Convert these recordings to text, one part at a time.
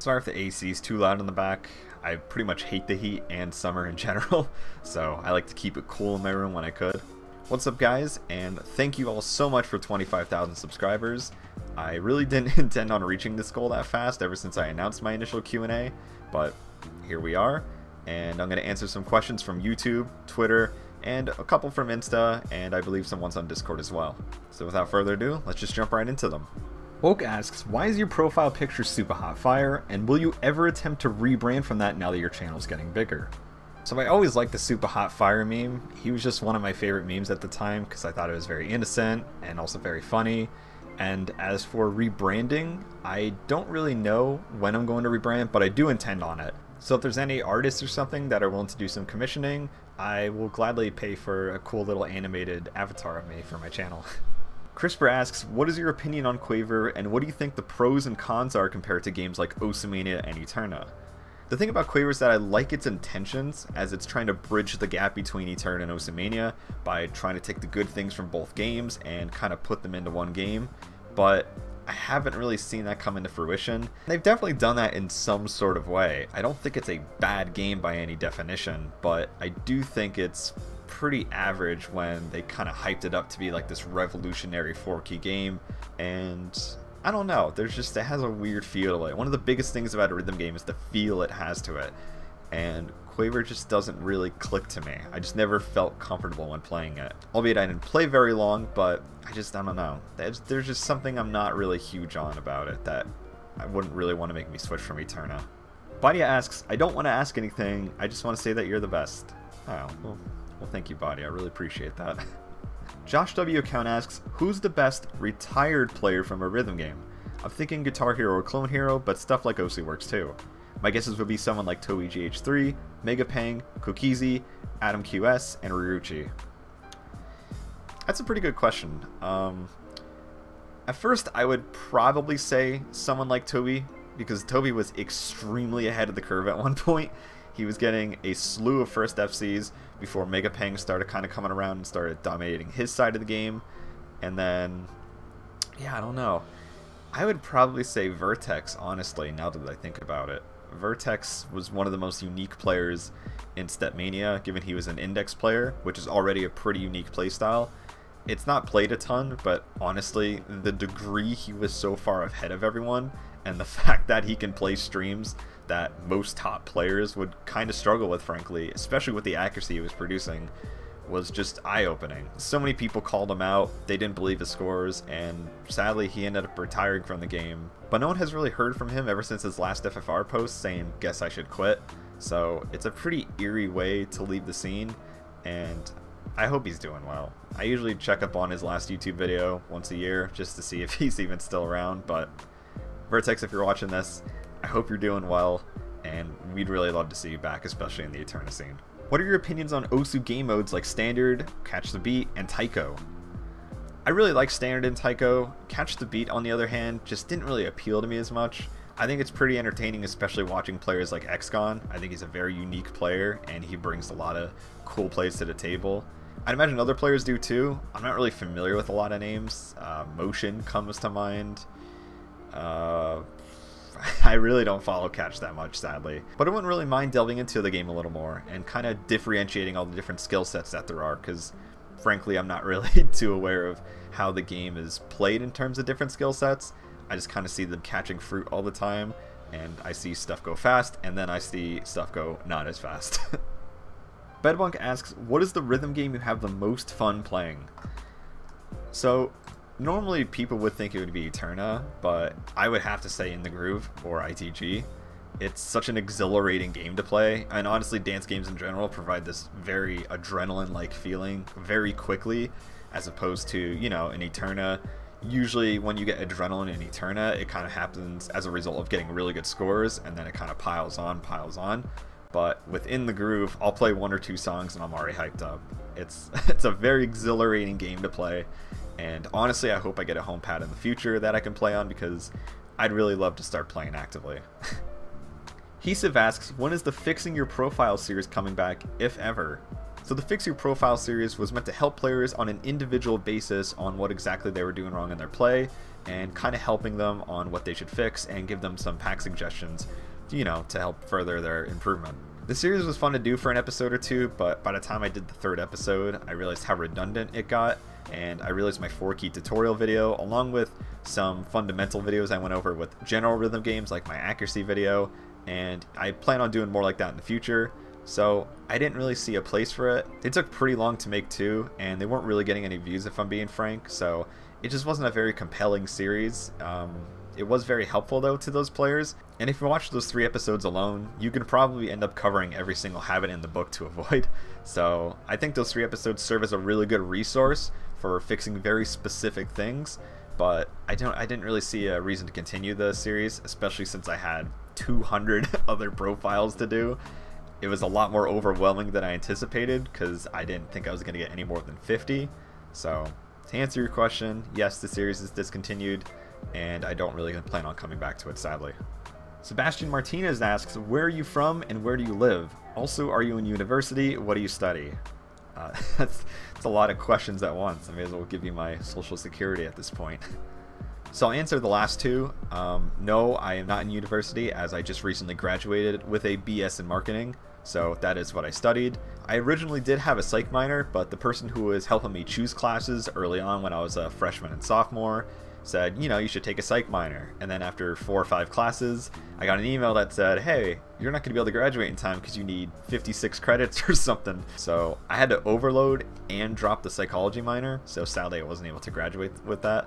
Sorry if the AC is too loud in the back. I pretty much hate the heat and summer in general, so I like to keep it cool in my room when I could. What's up guys, and thank you all so much for 25,000 subscribers. I really didn't intend on reaching this goal that fast ever since I announced my initial Q&A, but here we are, and I'm going to answer some questions from YouTube, Twitter, and a couple from Insta, and I believe some ones on Discord as well. So without further ado, let's just jump right into them. Woke asks, why is your profile picture super hot fire, and will you ever attempt to rebrand from that now that your channel's getting bigger? So I always liked the super hot fire meme. He was just one of my favorite memes at the time because I thought it was very innocent and also very funny. And as for rebranding, I don't really know when I'm going to rebrand, but I do intend on it. So if there's any artists or something that are willing to do some commissioning, I will gladly pay for a cool little animated avatar of me for my channel. CRISPR asks, what is your opinion on Quaver, and what do you think the pros and cons are compared to games like Osoo and Eterna? The thing about Quaver is that I like its intentions, as it's trying to bridge the gap between Eterna and Osoo by trying to take the good things from both games and kind of put them into one game, but I haven't really seen that come into fruition. They've definitely done that in some sort of way. I don't think it's a bad game by any definition, but I do think it's pretty average when they kind of hyped it up to be like this revolutionary 4-key game, and I don't know, it has a weird feel to it. One of the biggest things about a rhythm game is the feel it has to it, and Quaver just doesn't really click to me. I just never felt comfortable when playing it. Albeit I didn't play very long, but I don't know. There's just something I'm not really huge on about it that I wouldn't really want to make me switch from Eterna. Badia asks, I don't want to ask anything, I just want to say that you're the best. Oh, well thank you, Badia, I really appreciate that. Josh W. account asks, who's the best retired player from a rhythm game? I'm thinking Guitar Hero or Clone Hero, but stuff like Osoo works too. My guesses would be someone like Toei GH3, Megapeng, Kokizi, Adam QS, and Ryuichi. That's a pretty good question. At first, I would probably say someone like Toei, because Toei was extremely ahead of the curve at one point. He was getting a slew of first FCs before Megapeng started kind of coming around and started dominating his side of the game. And then, yeah, I don't know. I would probably say Vertex, honestly, now that I think about it. Vertex was one of the most unique players in Stepmania, given he was an index player, which is already a pretty unique playstyle. It's not played a ton, but honestly, the degree he was so far ahead of everyone, and the fact that he can play streams that most top players would kind of struggle with, frankly, especially with the accuracy he was producing, was just eye-opening. So many people called him out, they didn't believe his scores, and sadly he ended up retiring from the game. But no one has really heard from him ever since his last FFR post saying, guess I should quit. So it's a pretty eerie way to leave the scene, and I hope he's doing well. I usually check up on his last YouTube video once a year just to see if he's even still around, but Vertex, if you're watching this, I hope you're doing well, and we'd really love to see you back, especially in the Eterna scene. What are your opinions on Osoo game modes like Standard, Catch the Beat, and Taiko? I really like Standard and Taiko. Catch the Beat, on the other hand, just didn't really appeal to me as much. I think it's pretty entertaining, especially watching players like XCon. I think he's a very unique player, and he brings a lot of cool plays to the table. I'd imagine other players do too. I'm not really familiar with a lot of names. Motion comes to mind. I really don't follow Catch that much, sadly. But I wouldn't really mind delving into the game a little more and kind of differentiating all the different skill sets that there are, because frankly I'm not really too aware of how the game is played in terms of different skill sets. I just kind of see them catching fruit all the time, and I see stuff go fast, and then I see stuff go not as fast. Bedbunk asks, what is the rhythm game you have the most fun playing? So, normally people would think it would be Eterna, but I would have to say In the Groove or ITG. It's such an exhilarating game to play, and honestly dance games in general provide this very adrenaline-like feeling very quickly, as opposed to, you know, in Eterna. Usually when you get adrenaline in Eterna, it kind of happens as a result of getting really good scores, and then it kind of piles on. But within the Groove, I'll play 1 or 2 songs and I'm already hyped up. It's a very exhilarating game to play, and honestly I hope I get a home pad in the future that I can play on, because I'd really love to start playing actively. Hesiv asks, when is the Fixing Your Profile series coming back, if ever? So the Fix Your Profile series was meant to help players on an individual basis on what exactly they were doing wrong in their play, and kind of helping them on what they should fix and give them some pack suggestions, you know, to help further their improvement. The series was fun to do for an episode or two, but by the time I did the 3rd episode, I realized how redundant it got, and I realized my 4-key tutorial video, along with some fundamental videos I went over with general rhythm games like my accuracy video, and I plan on doing more like that in the future. So I didn't really see a place for it. It took pretty long to make too, and they weren't really getting any views if I'm being frank, so it just wasn't a very compelling series. It was very helpful though to those players, and if you watch those 3 episodes alone, you can probably end up covering every single habit in the book to avoid. So I think those 3 episodes serve as a really good resource for fixing very specific things, but I didn't really see a reason to continue the series, especially since I had 200 other profiles to do. It was a lot more overwhelming than I anticipated because I didn't think I was going to get any more than 50. So to answer your question, yes, the series is discontinued, and I don't really plan on coming back to it, sadly. Sebastian Martinez asks, where are you from and where do you live? Also, are you in university? What do you study? That's a lot of questions at once. I may as well give you my social security at this point. So I'll answer the last 2. No, I am not in university, as I just recently graduated with a BS in marketing. So that is what I studied. I originally did have a psych minor, but the person who was helping me choose classes early on when I was a freshman and sophomore said, you know, you should take a psych minor. And then after 4 or 5 classes, I got an email that said, hey, you're not going to be able to graduate in time because you need 56 credits or something. So I had to overload and drop the psychology minor. So sadly, I wasn't able to graduate with that.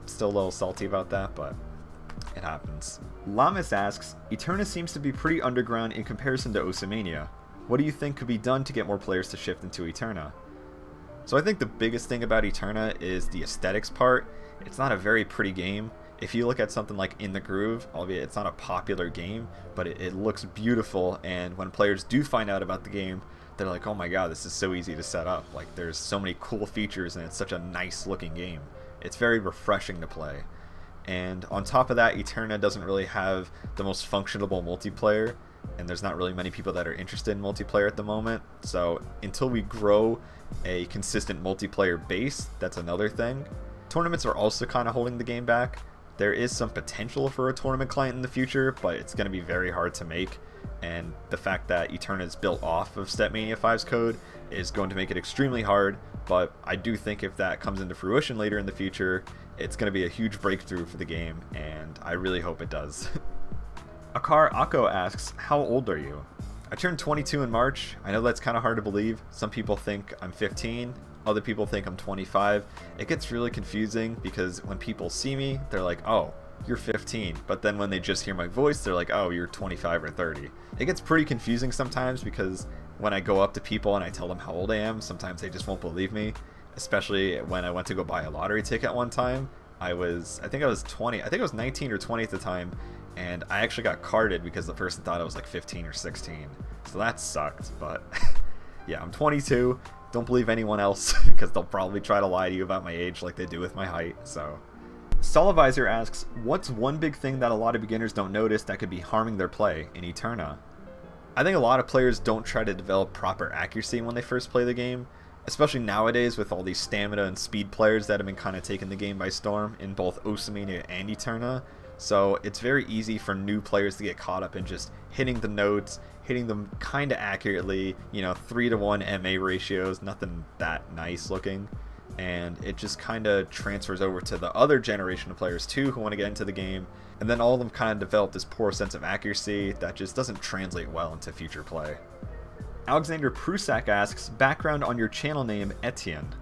Still a little salty about that, but it happens. Lamis asks, Eterna seems to be pretty underground in comparison to Osoo. What do you think could be done to get more players to shift into Eterna? So I think the biggest thing about Eterna is the aesthetics part. It's not a very pretty game. If you look at something like In the Groove, albeit it's not a popular game, but it looks beautiful, and when players do find out about the game, they're like, oh my god, this is so easy to set up. Like, there's so many cool features and it's such a nice looking game. It's very refreshing to play. And on top of that, Eterna doesn't really have the most functionable multiplayer, and there's not really many people that are interested in multiplayer at the moment. So until we grow a consistent multiplayer base, that's another thing. Tournaments are also kind of holding the game back. There is some potential for a tournament client in the future, but it's going to be very hard to make. And the fact that Eterna is built off of Stepmania 5's code is going to make it extremely hard, but I do think if that comes into fruition later in the future, it's going to be a huge breakthrough for the game, and I really hope it does. Akar Akko asks, how old are you? I turned 22 in March. I know that's kind of hard to believe. Some people think I'm 15, other people think I'm 25. It gets really confusing because when people see me, they're like, oh, you're 15, but then when they just hear my voice, they're like, oh, you're 25 or 30. It gets pretty confusing sometimes because when I go up to people and I tell them how old I am, sometimes they just won't believe me, especially when I went to go buy a lottery ticket one time. I think I was 20, I think I was 19 or 20 at the time, and I actually got carded because the person thought I was like 15 or 16, so that sucked. But yeah, I'm 22. Don't believe anyone else because they'll probably try to lie to you about my age like they do with my height. So Solivisor asks, what's one big thing that a lot of beginners don't notice that could be harming their play in Eterna? I think a lot of players don't try to develop proper accuracy when they first play the game, especially nowadays with all these stamina and speed players that have been kind of taking the game by storm in both Osoo and Eterna. So it's very easy for new players to get caught up in just hitting the notes, hitting them kind of accurately, you know, 3-to-1 MA ratios, nothing that nice looking. And it just kind of transfers over to the other generation of players too who want to get into the game, and then all of them kind of develop this poor sense of accuracy that just doesn't translate well into future play. Alexander Prusak asks, background on your channel name Etienne.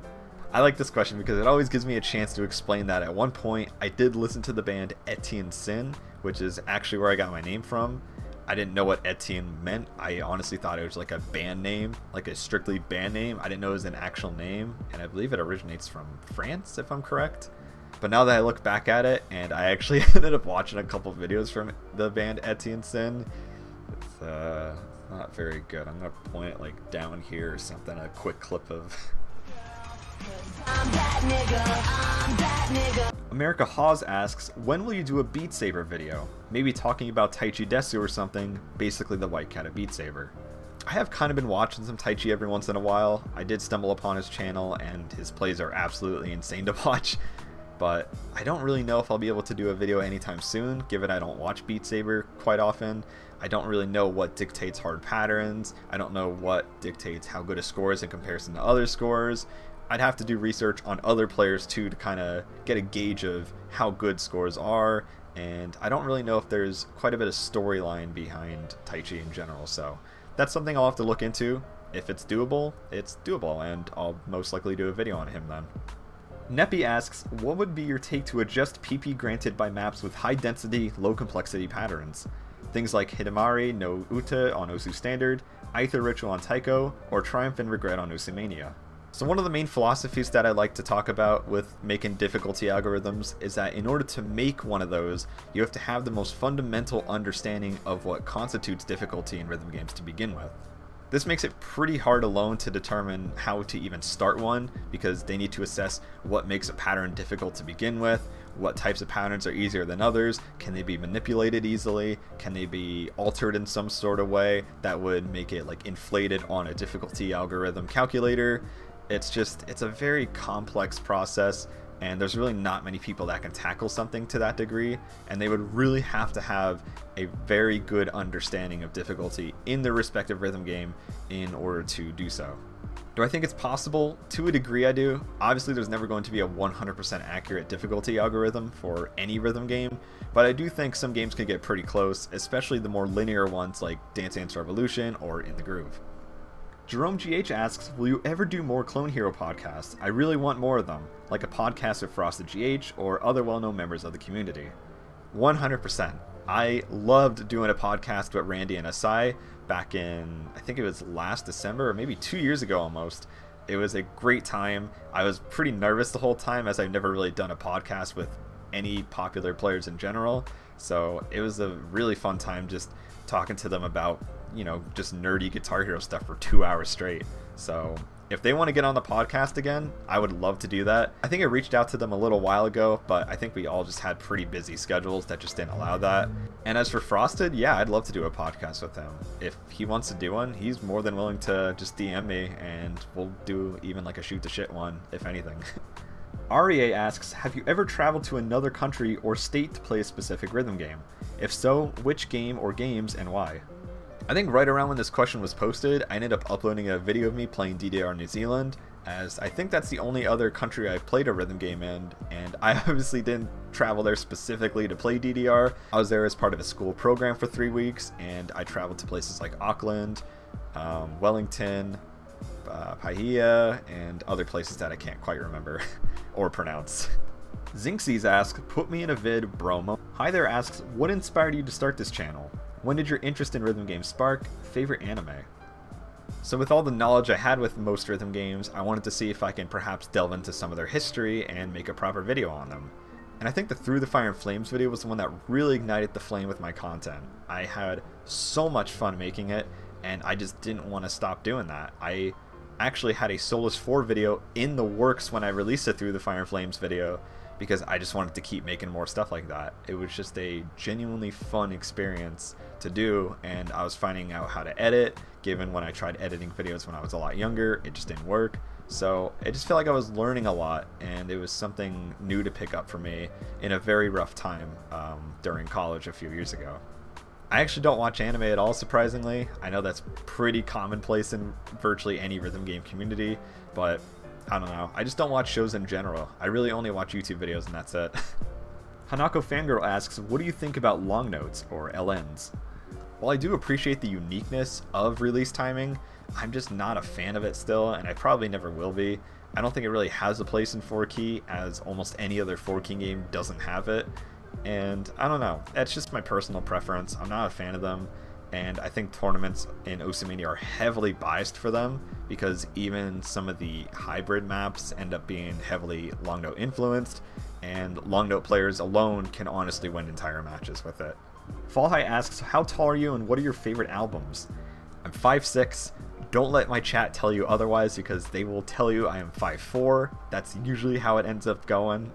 I like this question because it always gives me a chance to explain that at one point I did listen to the band Etienne Sin, which is actually where I got my name from. I didn't know what Etienne meant. I honestly thought it was like a band name, like a strictly band name. I didn't know it was an actual name, and I believe it originates from France, if I'm correct. But now that I look back at it, and I actually ended up watching a couple videos from the band Etienne Sin, it's not very good. I'm gonna point it like down here or something, a quick clip of America Hawes asks, when will you do a Beat Saber video? Maybe talking about Taichi Desu or something, basically the white cat of Beat Saber. I have kind of been watching some Taichi every once in a while. I did stumble upon his channel, and his plays are absolutely insane to watch. But I don't really know if I'll be able to do a video anytime soon, given I don't watch Beat Saber quite often. I don't really know what dictates hard patterns. I don't know what dictates how good a score is in comparison to other scores. I'd have to do research on other players too to kind of get a gauge of how good scores are, and I don't really know if there's quite a bit of storyline behind Taichi in general, so that's something I'll have to look into. If it's doable, and I'll most likely do a video on him then. Neppy asks, what would be your take to adjust PP granted by maps with high density, low complexity patterns? Things like Hidamari no Uta on Osoo Standard, Aether Ritual on Taiko, or Triumph and Regret on Oosumania. So one of the main philosophies that I like to talk about with making difficulty algorithms is that in order to make one of those, you have to have the most fundamental understanding of what constitutes difficulty in rhythm games to begin with. This makes it pretty hard alone to determine how to even start one, because they need to assess what makes a pattern difficult to begin with, what types of patterns are easier than others, can they be manipulated easily, can they be altered in some sort of way that would make it like inflated on a difficulty algorithm calculator. It's a very complex process, and there's really not many people that can tackle something to that degree, and they would really have to have a very good understanding of difficulty in their respective rhythm game in order to do so. Do I think it's possible? To a degree I do. Obviously there's never going to be a 100% accurate difficulty algorithm for any rhythm game, but I do think some games can get pretty close, especially the more linear ones like Dance Dance Revolution or In the Groove. Jerome GH asks, will you ever do more Clone Hero podcasts? I really want more of them, like a podcast with Frosted GH or other well-known members of the community. 100%. I loved doing a podcast with Randy and Asai back in, I think it was last December, or maybe 2 years ago almost. It was a great time. I was pretty nervous the whole time, as I've never really done a podcast with any popular players in general. So it was a really fun time just talking to them about, you know, just nerdy Guitar Hero stuff for 2 hours straight. So if they want to get on the podcast again, I would love to do that. I think I reached out to them a little while ago, but I think we all just had pretty busy schedules that just didn't allow that. And as for Frosted, yeah, I'd love to do a podcast with him. If he wants to do one, he's more than willing to just DM me, and we'll do even like a shoot the shit one, if anything. REA asks, have you ever traveled to another country or state to play a specific rhythm game? If so, which game or games and why? I think right around when this question was posted, I ended up uploading a video of me playing DDR New Zealand, as I think that's the only other country I played a rhythm game in, and I obviously didn't travel there specifically to play DDR. I was there as part of a school program for 3 weeks, and I traveled to places like Auckland, Wellington, Paihia, and other places that I can't quite remember or pronounce. Zinxies asks, put me in a vid, bromo. Hi there asks, what inspired you to start this channel? When did your interest in rhythm games spark? Favorite anime? So with all the knowledge I had with most rhythm games, I wanted to see if I can perhaps delve into some of their history and make a proper video on them. And I think the Through the Fire and Flames video was the one that really ignited the flame with my content. I had so much fun making it, and I just didn't want to stop doing that. I actually had a Solus 4 video in the works when I released a Through the Fire and Flames video, because I just wanted to keep making more stuff like that. It was just a genuinely fun experience to do, and I was finding out how to edit, given when I tried editing videos when I was a lot younger, it just didn't work. So it just felt like I was learning a lot, and it was something new to pick up for me in a very rough time during college a few years ago. I actually don't watch anime at all, surprisingly. I know that's pretty commonplace in virtually any rhythm game community, but I don't know. I just don't watch shows in general. I really only watch YouTube videos, and that's it. Hanako Fangirl asks, what do you think about long notes, or LNs? While I do appreciate the uniqueness of release timing, I'm just not a fan of it still, and I probably never will be. I don't think it really has a place in 4-key, as almost any other 4-key game doesn't have it. And I don't know. That's just my personal preference. I'm not a fan of them. And I think tournaments in Oosumania are heavily biased for them, because even some of the hybrid maps end up being heavily long note influenced, and long note players alone can honestly win entire matches with it. Fall High asks, how tall are you and what are your favorite albums? I'm 5'6". Don't let my chat tell you otherwise, because they will tell you I am 5'4". That's usually how it ends up going.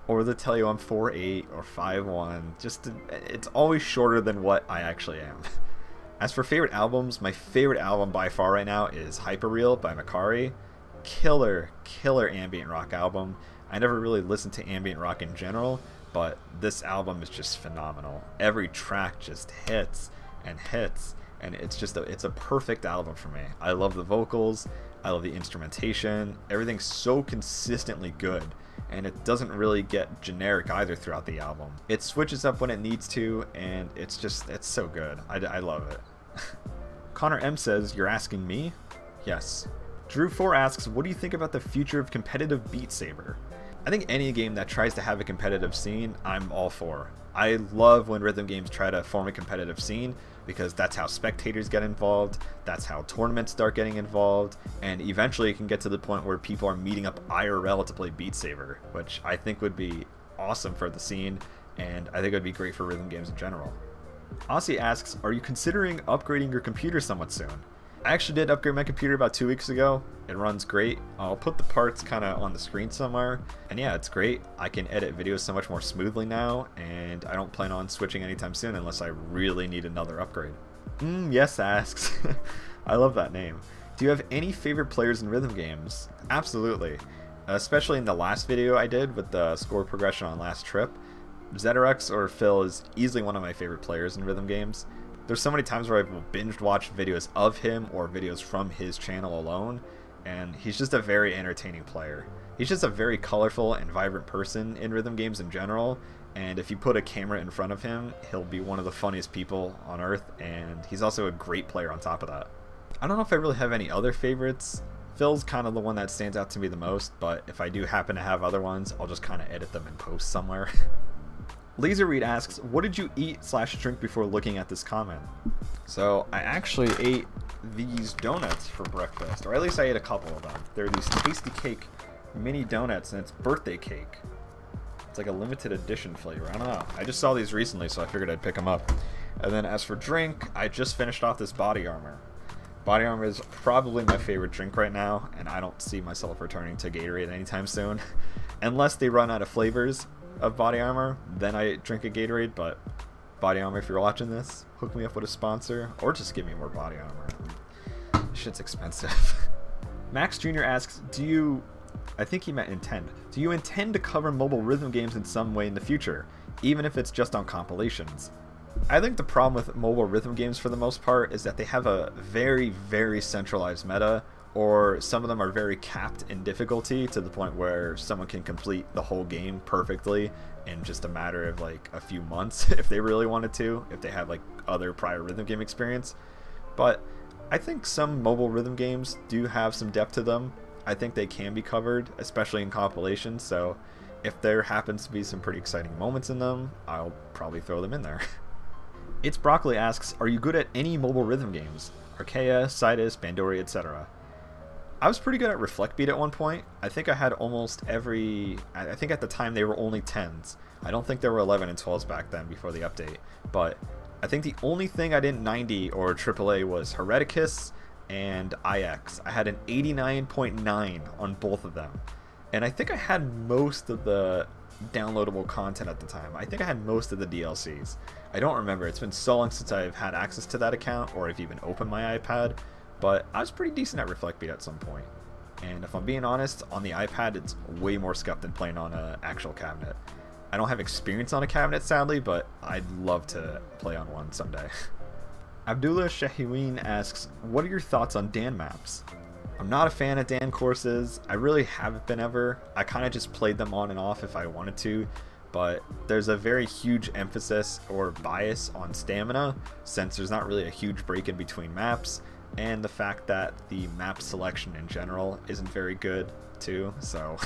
Or they'll tell you I'm 4'8" or 5'1". It's always shorter than what I actually am. As for favorite albums, my favorite album by far right now is Hyperreal by Makari. Killer ambient rock album. I never really listened to ambient rock in general, but this album is just phenomenal. Every track just hits and hits, and it's a perfect album for me. I love the vocals, I love the instrumentation, everything's so consistently good, and it doesn't really get generic either throughout the album. It switches up when it needs to, and it's so good. I love it. Connor M says, "You're asking me?" Yes. Drew4 asks, "What do you think about the future of competitive Beat Saber?" I think any game that tries to have a competitive scene, I'm all for. I love when rhythm games try to form a competitive scene, because that's how spectators get involved, that's how tournaments start getting involved, and eventually it can get to the point where people are meeting up IRL to play Beat Saber, which I think would be awesome for the scene, and I think it would be great for rhythm games in general. Aussie asks, "Are you considering upgrading your computer somewhat soon?" I actually did upgrade my computer about 2 weeks ago. It runs great. I'll put the parts kind of on the screen somewhere. And yeah, it's great. I can edit videos so much more smoothly now, and I don't plan on switching anytime soon unless I really need another upgrade. Yes asks. I love that name. Do you have any favorite players in rhythm games? Absolutely. Especially in the last video I did with the score progression on Last Trip. Zeterex or Phil is easily one of my favorite players in rhythm games. There's so many times where I've binge watched videos of him or videos from his channel alone, and he's just a very entertaining player. He's just a very colorful and vibrant person in rhythm games in general, and if you put a camera in front of him, he'll be one of the funniest people on earth, and he's also a great player on top of that. I don't know if I really have any other favorites. Phil's kind of the one that stands out to me the most, but if I do happen to have other ones, I'll just kind of edit them and post somewhere. Laserreed asks, "What did you eat/drink before looking at this comment?" So I actually ate these donuts for breakfast, or at least I ate a couple of them. They're these Tasty Cake mini donuts, and it's birthday cake. It's like a limited edition flavor. I don't know. I just saw these recently, so I figured I'd pick them up. And then as for drink, I just finished off this Body Armor. Body Armor is probably my favorite drink right now, and I don't see myself returning to Gatorade anytime soon. Unless they run out of flavors of Body Armor, then I drink a Gatorade, but Body Armor, if you're watching this, hook me up with a sponsor, or just give me more Body Armor. Shit's expensive. Max Jr. asks, I think he meant intend. Do you intend to cover mobile rhythm games in some way in the future, even if it's just on compilations? I think the problem with mobile rhythm games for the most part is that they have a very, very centralized meta, or some of them are very capped in difficulty to the point where someone can complete the whole game perfectly in just a matter of like a few months if they really wanted to, if they have like other prior rhythm game experience. But I think some mobile rhythm games do have some depth to them. I think they can be covered, especially in compilations, so if there happens to be some pretty exciting moments in them, I'll probably throw them in there. It's Broccoli asks, "Are you good at any mobile rhythm games? Archaea, Sidus, Bandori, etc." I was pretty good at Reflect Beat at one point. I think I had almost every... I think at the time they were only 10s. I don't think there were 11 and 12s back then before the update. But I think the only thing I didn't 90 or AAA was Hereticus and IX. I had an 89.9 on both of them. And I think I had most of the downloadable content at the time. I think I had most of the DLCs. I don't remember. It's been so long since I've had access to that account or I've even opened my iPad. But I was pretty decent at Reflect Beat at some point. And if I'm being honest, on the iPad it's way more scuffed than playing on an actual cabinet. I don't have experience on a cabinet sadly, but I'd love to play on one someday. Abdullah Shahiween asks, "What are your thoughts on Dan maps?" I'm not a fan of Dan courses. I really haven't been ever. I kind of just played them on and off if I wanted to. But there's a very huge emphasis or bias on stamina, since there's not really a huge break in between maps. And the fact that the map selection in general isn't very good too, so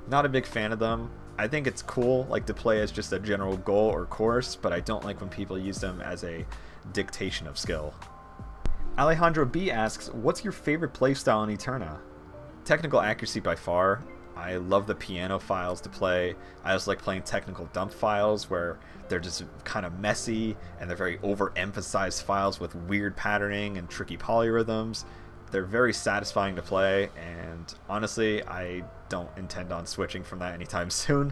not a big fan of them. I think it's cool like to play as just a general goal or course, but I don't like when people use them as a dictation of skill. Alejandro B asks, "What's your favorite playstyle in Eterna?" Technical accuracy by far. I love the piano files to play. I also like playing technical dump files where they're just kind of messy and they're very overemphasized files with weird patterning and tricky polyrhythms. They're very satisfying to play, and honestly, I don't intend on switching from that anytime soon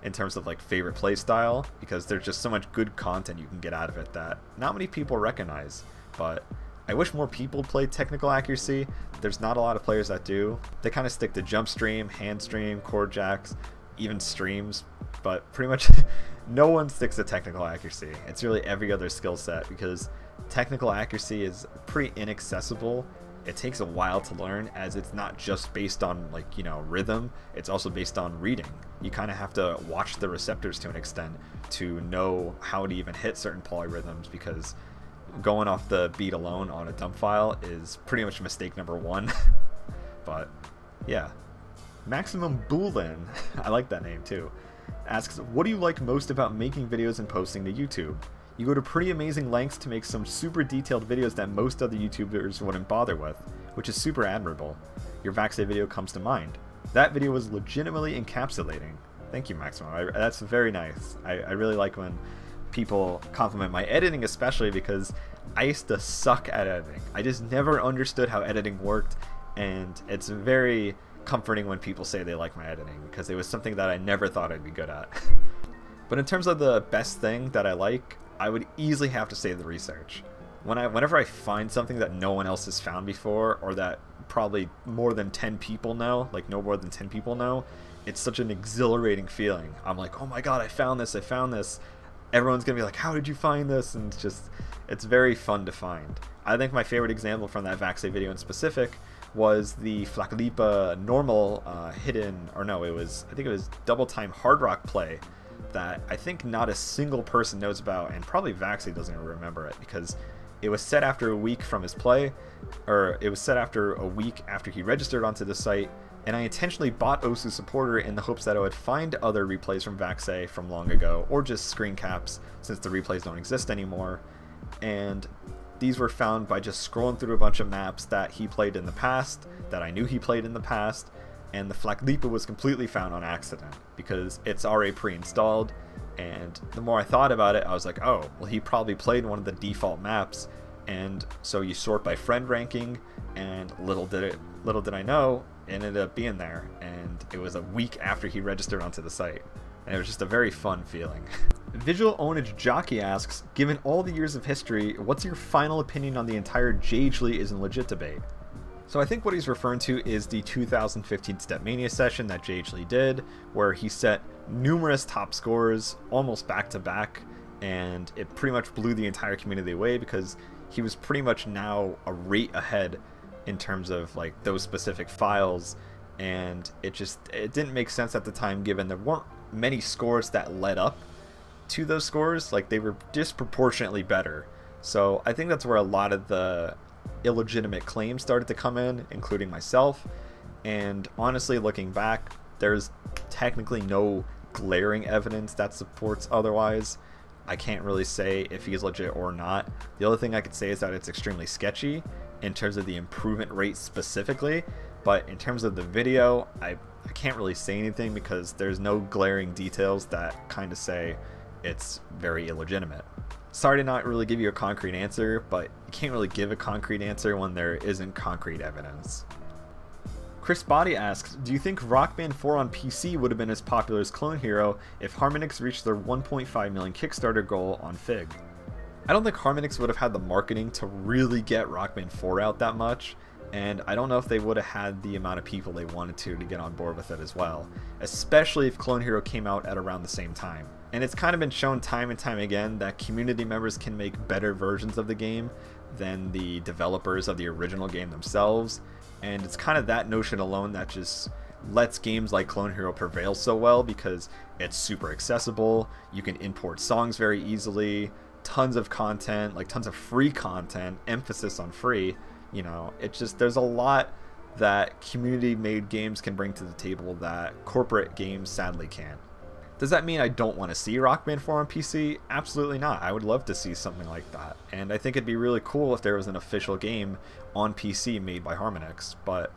in terms of like favorite play style, because there's just so much good content you can get out of it that not many people recognize. but I wish more people played technical accuracy. There's not a lot of players that do. They kind of stick to jump stream, hand stream, chord jacks, even streams, but pretty much no one sticks to technical accuracy. It's really every other skill set, because technical accuracy is pretty inaccessible. It takes a while to learn, as it's not just based on, like, you know, rhythm, it's also based on reading. You kind of have to watch the receptors to an extent to know how to even hit certain polyrhythms, because going off the beat alone on a dump file is pretty much mistake number one. But yeah, Maximum Boolin, I like that name too, asks, what do you like most about making videos and posting to YouTube? You go to pretty amazing lengths to make some super detailed videos that most other YouTubers wouldn't bother with, which is super admirable. Your Vaxay video comes to mind. That video was legitimately encapsulating. Thank you, Maximum. That's very nice. I really like when people compliment my editing, especially because I used to suck at editing. I just never understood how editing worked, and it's very comforting when people say they like my editing, because it was something that I never thought I'd be good at. But in terms of the best thing that I like, I would easily have to say the research. Whenever I find something that no one else has found before, or that probably more than 10 people know, like no more than 10 people know, it's such an exhilarating feeling. I'm like, oh my god, I found this, I found this. Everyone's gonna be like, how did you find this? And it's very fun to find. I think my favorite example from that Vaxay video in specific was the Flaklipa normal hidden, or no, I think it was double time hard rock play that I think not a single person knows about, and probably Vaxay doesn't even remember it, because it was set after a week from his play, or it was set after a week after he registered onto the site, and I intentionally bought Osoo Supporter in the hopes that I would find other replays from Vaxay from long ago, or just screen caps, since the replays don't exist anymore, and these were found by just scrolling through a bunch of maps that he played in the past, that I knew he played in the past, and the Flaklipa was completely found on accident, because it's already pre-installed, and the more I thought about it, I was like, oh, well, he probably played one of the default maps, and so you sort by friend ranking, and little did I know, it ended up being there, and it was a week after he registered onto the site, and it was just a very fun feeling. Visual Ownage Jockey asks, given all the years of history, what's your final opinion on the entire Jagely isn't legit debate? So I think what he's referring to is the 2015 Stepmania session that Jagely did, where he set numerous top scores almost back to back, and it pretty much blew the entire community away, because he was pretty much now a rate ahead in terms of like those specific files, and it didn't make sense at the time, given there weren't many scores that led up to those scores. Like, they were disproportionately better. So I think that's where a lot of the illegitimate claims started to come in, including myself. And honestly, looking back, there's technically no glaring evidence that supports otherwise. I can't really say if he's legit or not. The other thing I could say is that it's extremely sketchy in terms of the improvement rate specifically, but in terms of the video, I can't really say anything, because there's no glaring details that kind of say it's very illegitimate. Sorry to not really give you a concrete answer, but you can't really give a concrete answer when there isn't concrete evidence. Chris Body asks, do you think Rock Band 4 on PC would have been as popular as Clone Hero if Harmonix reached their 1.5 million Kickstarter goal on Fig? I don't think Harmonix would have had the marketing to really get Rock Band 4 out that much, and I don't know if they would have had the amount of people they wanted to get on board with it as well, especially if Clone Hero came out at around the same time. And it's kind of been shown time and time again that community members can make better versions of the game than the developers of the original game themselves, and it's kind of that notion alone that just lets games like Clone Hero prevail so well, because it's super accessible, you can import songs very easily, tons of content, like tons of free content, emphasis on free, you know, it's just, there's a lot that community made games can bring to the table that corporate games sadly can't. Does that mean I don't want to see Rock Band 4 on PC? Absolutely not. I would love to see something like that, and I think it'd be really cool if there was an official game on PC made by Harmonix, but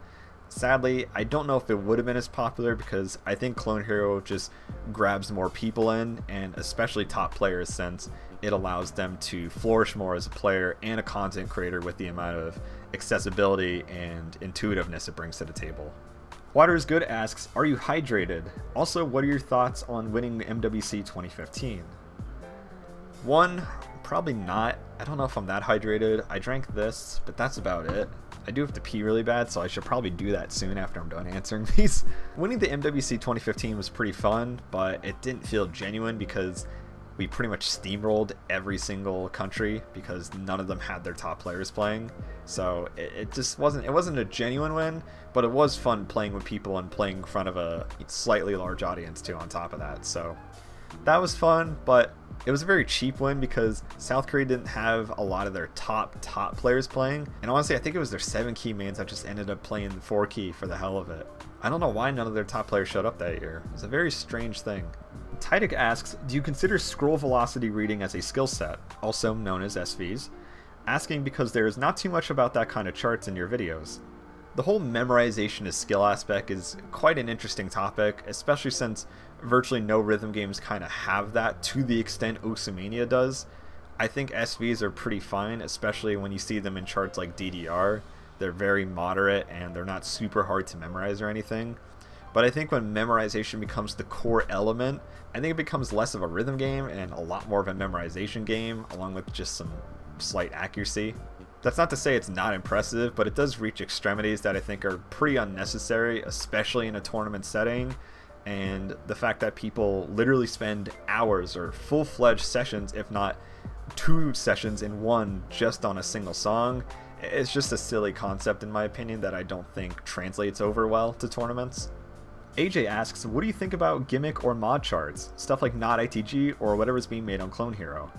sadly, I don't know if it would have been as popular, because I think Clone Hero just grabs more people in, and especially top players, since it allows them to flourish more as a player and a content creator with the amount of accessibility and intuitiveness it brings to the table. Water is Good asks, are you hydrated? Also, what are your thoughts on winning MWC 2015? One, Probably not. I don't know if I'm that hydrated. I drank this, but that's about it. I do have to pee really bad, so I should probably do that soon after I'm done answering these. Winning the MWC 2015 was pretty fun, but it didn't feel genuine because we pretty much steamrolled every single country because none of them had their top players playing. So it just wasn't a genuine win, but it was fun playing with people and playing in front of a slightly large audience too on top of that. So that was fun, but it was a very cheap win because South Korea didn't have a lot of their top players playing. And honestly, I think it was their 7 key mains that just ended up playing the 4 key for the hell of it. I don't know why none of their top players showed up that year. It's a very strange thing. Taiko asks, do you consider scroll velocity reading as a skill set, also known as SVs? Asking because there is not too much about that kind of charts in your videos. The whole memorization as skill aspect is quite an interesting topic, especially since virtually no rhythm games kind of have that to the extent Osoo does. I think SVs are pretty fine, especially when you see them in charts like DDR. They're very moderate and they're not super hard to memorize or anything. But I think when memorization becomes the core element, I think it becomes less of a rhythm game and a lot more of a memorization game, along with just some slight accuracy. That's not to say it's not impressive, but it does reach extremities that I think are pretty unnecessary, especially in a tournament setting. And the fact that people literally spend hours or full-fledged sessions, if not 2 sessions in one, just on a single song, it's just a silly concept in my opinion that I don't think translates over well to tournaments. AJ asks, what do you think about gimmick or mod charts? Stuff like not ITG or whatever's being made on Clone Hero.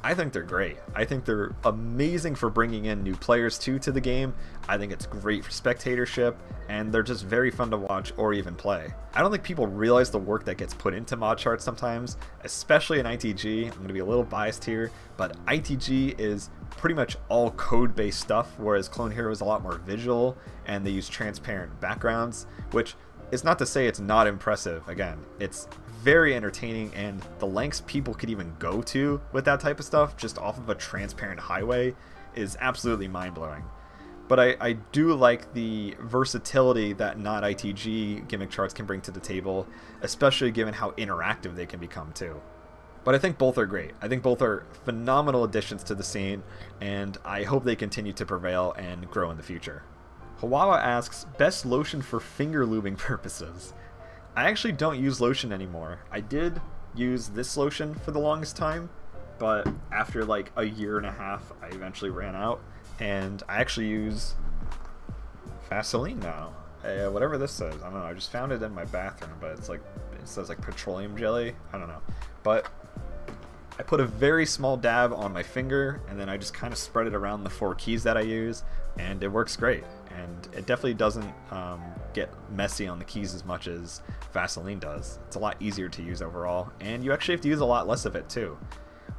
I think they're great. I think they're amazing for bringing in new players too to the game. I think it's great for spectatorship, and they're just very fun to watch or even play. I don't think people realize the work that gets put into mod charts sometimes, especially in ITG. I'm going to be a little biased here, but ITG is pretty much all code-based stuff, whereas Clone Hero is a lot more visual, and they use transparent backgrounds, which is not to say it's not impressive. Again, it's very entertaining, and the lengths people could even go to with that type of stuff just off of a transparent highway is absolutely mind-blowing. But I do like the versatility that not ITG gimmick charts can bring to the table, especially given how interactive they can become too. But I think both are great. I think both are phenomenal additions to the scene, and I hope they continue to prevail and grow in the future. Hawawa asks, best lotion for finger lubing purposes. I actually don't use lotion anymore. I did use this lotion for the longest time, but after like a year and a half, I eventually ran out, and I actually use Vaseline now. Whatever this says, I don't know. I just found it in my bathroom, but it's like, it says like petroleum jelly. I don't know, but I put a very small dab on my finger, and then I just kind of spread it around the 4 keys that I use, and it works great. And it definitely doesn't get messy on the keys as much as Vaseline does. It's a lot easier to use overall, and you actually have to use a lot less of it too.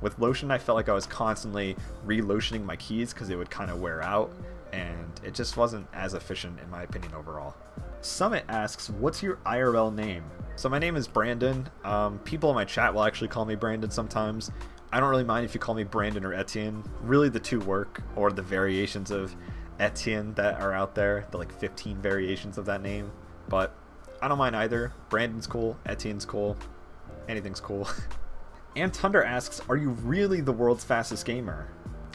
With lotion, I felt like I was constantly re-lotioning my keys because it would kind of wear out, and it just wasn't as efficient in my opinion overall. Summit asks, what's your IRL name? So my name is Brandon. People in my chat will actually call me Brandon sometimes. I don't really mind if you call me Brandon or Etienne. Really the two work, or the variations of Etienne that are out there, the like 15 variations of that name, but I don't mind either. Brandon's cool, Etienne's cool, anything's cool. And Thunder asks, are you really the world's fastest gamer?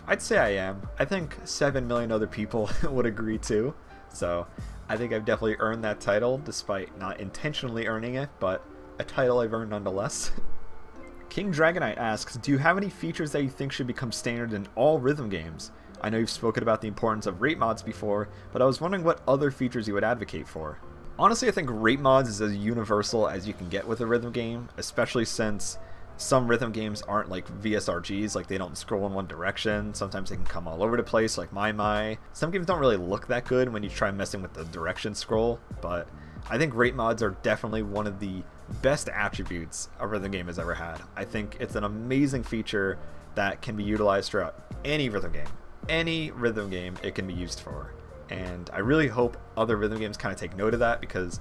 I'd say I am. I think 7 million other people would agree too, so I think I've definitely earned that title despite not intentionally earning it, but a title I've earned nonetheless. King Dragonite asks, do you have any features that you think should become standard in all rhythm games? I know you've spoken about the importance of rate mods before, but I was wondering what other features you would advocate for. Honestly, I think rate mods is as universal as you can get with a rhythm game, especially since some rhythm games aren't like VSRGs, like they don't scroll in one direction. Sometimes they can come all over the place, like My. Some games don't really look that good when you try messing with the direction scroll, but I think rate mods are definitely one of the best attributes a rhythm game has ever had. I think it's an amazing feature that can be utilized throughout any rhythm game. Any rhythm game it can be used for, and I really hope other rhythm games kind of take note of that, because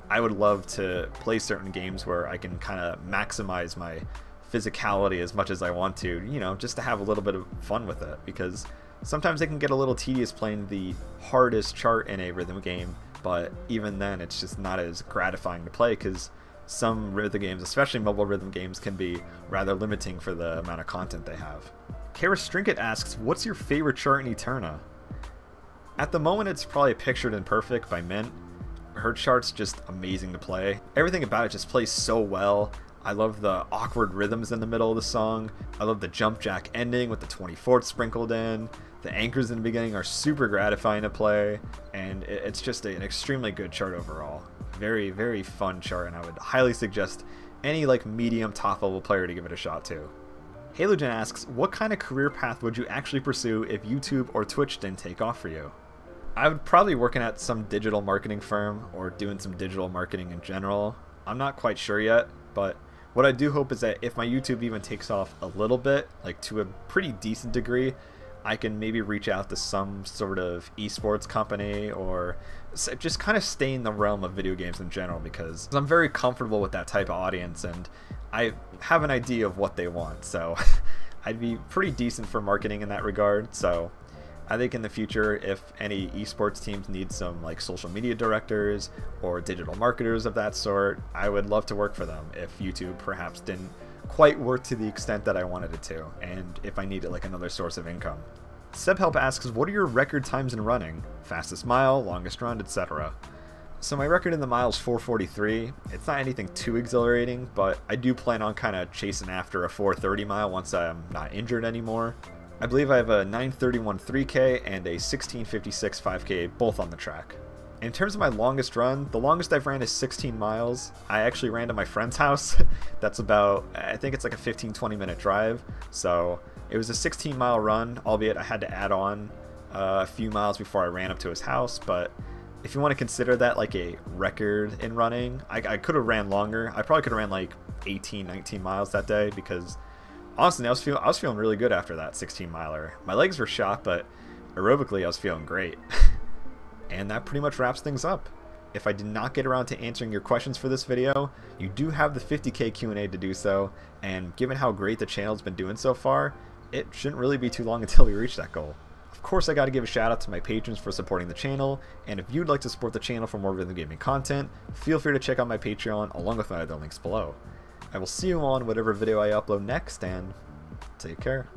I would love to play certain games where I can kind of maximize my physicality as much as I want to, you know, just to have a little bit of fun with it, because sometimes it can get a little tedious playing the hardest chart in a rhythm game, but even then it's just not as gratifying to play because some rhythm games, especially mobile rhythm games, can be rather limiting for the amount of content they have. Kara Strinket asks, what's your favorite chart in Eterna? At the moment, it's probably Pictured and Perfect by Mint. Her chart's just amazing to play. Everything about it just plays so well. I love the awkward rhythms in the middle of the song. I love the jump jack ending with the 24th sprinkled in. The anchors in the beginning are super gratifying to play, and it's just an extremely good chart overall. Very, very fun chart, and I would highly suggest any like medium top level player to give it a shot too. Halogen asks, what kind of career path would you actually pursue if YouTube or Twitch didn't take off for you? I would probably be working at some digital marketing firm or doing some digital marketing in general. I'm not quite sure yet, but what I do hope is that if my YouTube even takes off a little bit, like to a pretty decent degree, I can maybe reach out to some sort of esports company or just kind of stay in the realm of video games in general, because I'm very comfortable with that type of audience and I have an idea of what they want. So I'd be pretty decent for marketing in that regard. So I think in the future, if any esports teams need some like social media directors or digital marketers of that sort, I would love to work for them if YouTube perhaps didn't quite work to the extent that I wanted it to, and if I needed like another source of income. Sebhelp asks, what are your record times in running? Fastest mile, longest run, etc. So my record in the mile is 4:43. It's not anything too exhilarating, but I do plan on kind of chasing after a 4:30 mile once I'm not injured anymore. I believe I have a 9:31 3K and a 16:56 5K both on the track. In terms of my longest run, the longest I've ran is 16 miles. I actually ran to my friend's house. That's about, I think it's like a 15-20 minute drive. So it was a 16-mile run, albeit I had to add on a few miles before I ran up to his house. But if you want to consider that like a record in running, I could have ran longer. I probably could have ran like 18, 19 miles that day, because honestly, I was feeling really good after that 16-miler. My legs were shot, but aerobically I was feeling great. And that pretty much wraps things up. If I did not get around to answering your questions for this video, you do have the 50K Q&A to do so, and given how great the channel's been doing so far, it shouldn't really be too long until we reach that goal. Of course, I gotta give a shout out to my patrons for supporting the channel, and if you'd like to support the channel for more rhythm gaming content, feel free to check out my Patreon along with my other links below. I will see you all in whatever video I upload next, and take care.